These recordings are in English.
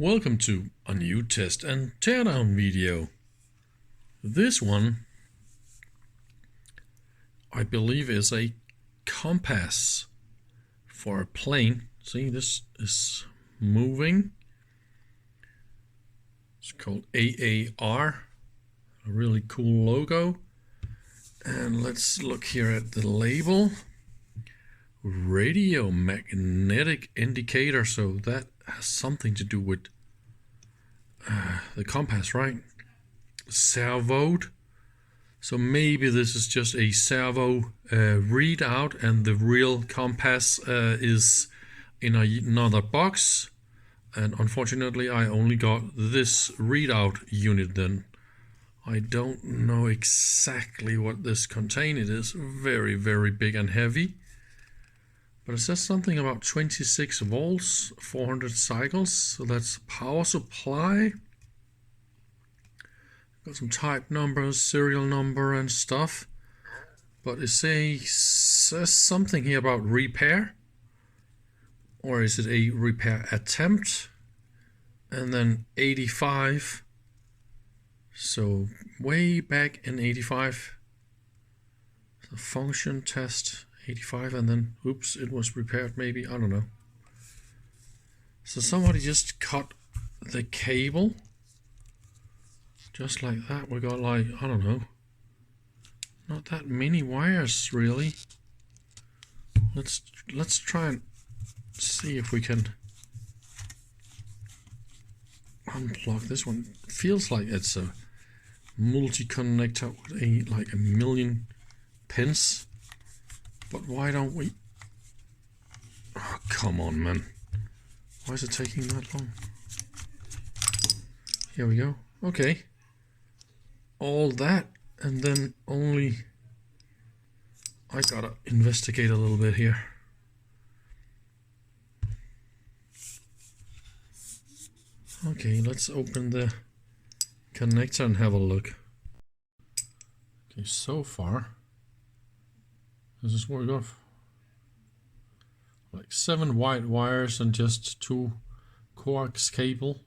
Welcome to a new test and teardown video. This one, I believe, is a compass for a plane. See, this is moving. It's called AAR, a really cool logo. And let's look here at the label. Radio magnetic indicator, so that has something to do with the compass, right? Servoed. So maybe this is just a servo readout and the real compass is in another box. And unfortunately I only got this readout unit then. I don't know exactly what this contains. It is very, very big and heavy. But it says something about 26 volts, 400 cycles, so that's power supply. Got some type numbers, serial number and stuff. But it says something here about repair. Or is it a repair attempt? And then 85. So way back in 85. The function test. 85 and then oops, it was repaired maybe, I don't know. So somebody just cut the cable just like that. We got like, I don't know, not that many wires really. Let's try and see if we can unplug this one. It feels like it's a multi-connector with like a million pins. But why don't we... Oh, come on, man. Why is it taking that long? Here we go. Okay. All that, and then only... I gotta investigate a little bit here. Okay, let's open the connector and have a look. Okay, so far... This is what we got. Like 7 white wires and just 2 coax cables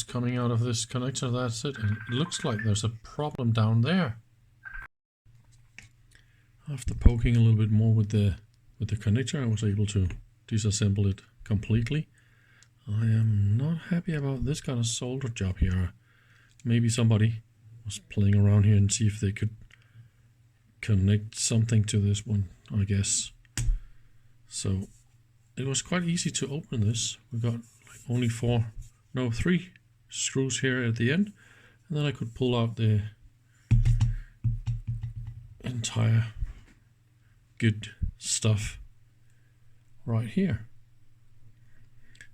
coming out of this connector. That's it. And it looks like there's a problem down there. After poking a little bit more with the connector, I was able to disassemble it completely. I am not happy about this kind of solder job here. Maybe somebody was playing around here and see if they could connect something to this one, I guess. So it was quite easy to open this. We got like only 3 screws here at the end, and then I could pull out the entire good stuff right here.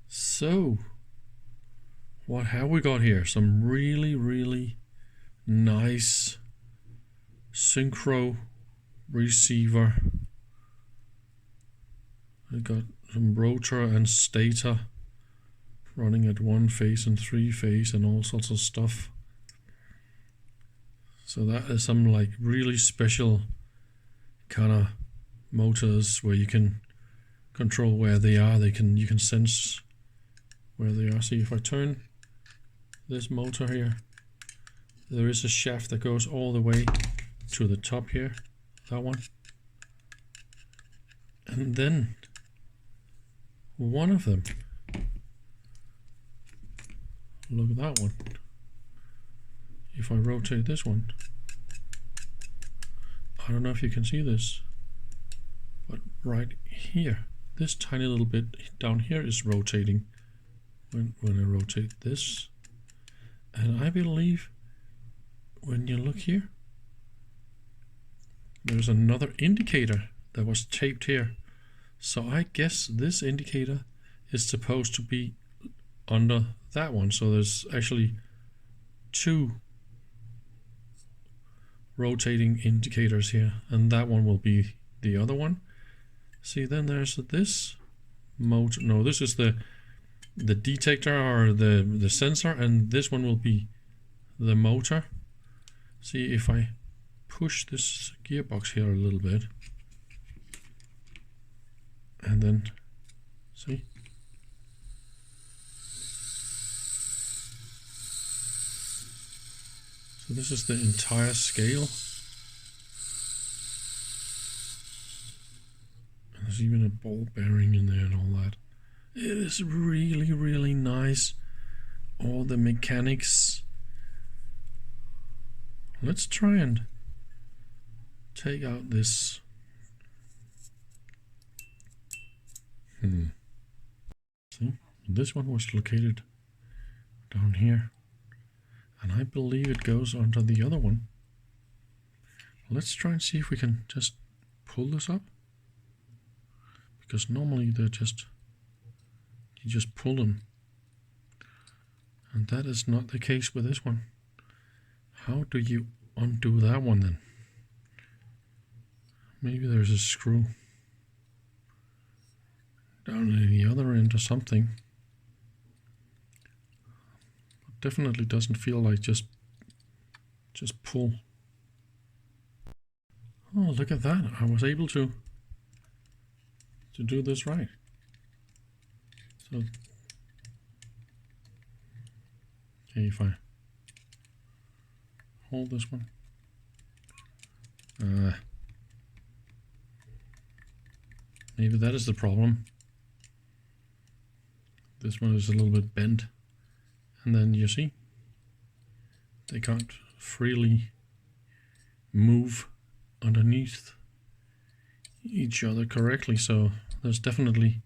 So what have we got here? Some really nice syncro receiver. I got some rotor and stator running at 1 phase and 3 phase and all sorts of stuff. So that is some like really special kind of motors where you can control where they are. You can sense where they are. See, if I turn this motor here, there is a shaft that goes all the way to the top here, that one, and then one of them, look at that one. If I rotate this one, I don't know if you can see this, but right here, this tiny little bit down here is rotating when I rotate this. And I believe when you look here, there's another indicator that was taped here. So I guess this indicator is supposed to be under that one. So there's actually 2 rotating indicators here, and that one will be the other one. See, then there's this motor. No, this is the detector or the sensor, and this one will be the motor. See, if I push this gearbox here a little bit, and then see, this is the entire scale. There's even a ball bearing in there and all that. It is really, really nice. All the mechanics. Let's try and take out this. See, this one was located down here, and I believe it goes onto the other one. Let's try and see if we can just pull this up, because normally they're just, you just pull them, and that is not the case with this one. How do you undo that one then? Maybe there's a screw down at the other end or something. It definitely doesn't feel like just pull. Oh, look at that. I was able to do this right. So, okay, if I hold this one. Maybe that is the problem. This one is a little bit bent, and then you see they can't freely move underneath each other correctly, so there's definitely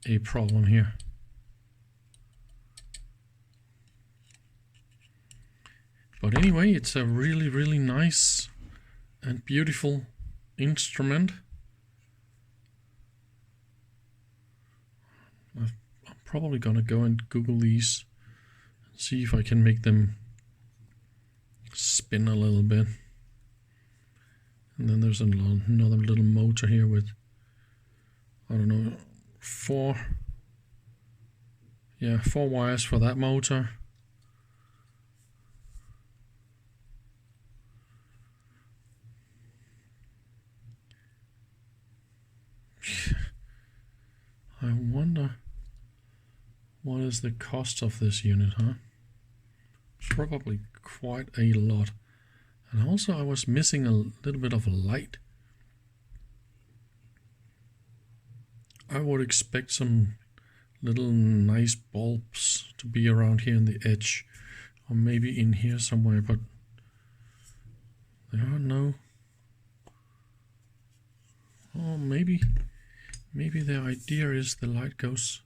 a problem here. But anyway, it's a really, really nice and beautiful instrument. I'm probably gonna go and Google these and see if I can make them spin a little bit. And then there's another little motor here with, I don't know, four wires for that motor. I wonder what is the cost of this unit, huh? Probably quite a lot. And also I was missing a little bit of light. I would expect some little nice bulbs to be around here in the edge, or maybe in here somewhere, but there are no. Oh, maybe the idea is the light goes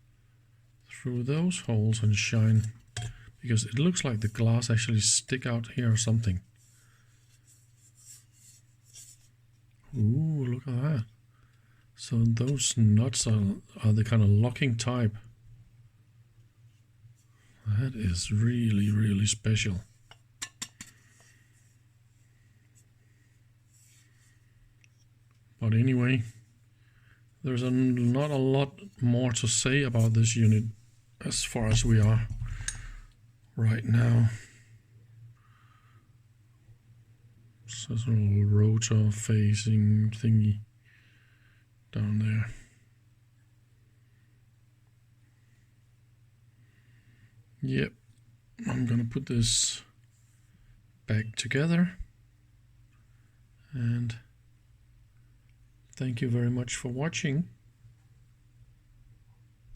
through those holes and shine, because it looks like the glass actually stick out here or something. Ooh, look at that. So those nuts are the kind of locking type. That is really, really special. But anyway, there's not a lot more to say about this unit as far as we are right now. So there's a little rotor facing thingy down there. Yep, I'm gonna put this back together, and thank you very much for watching.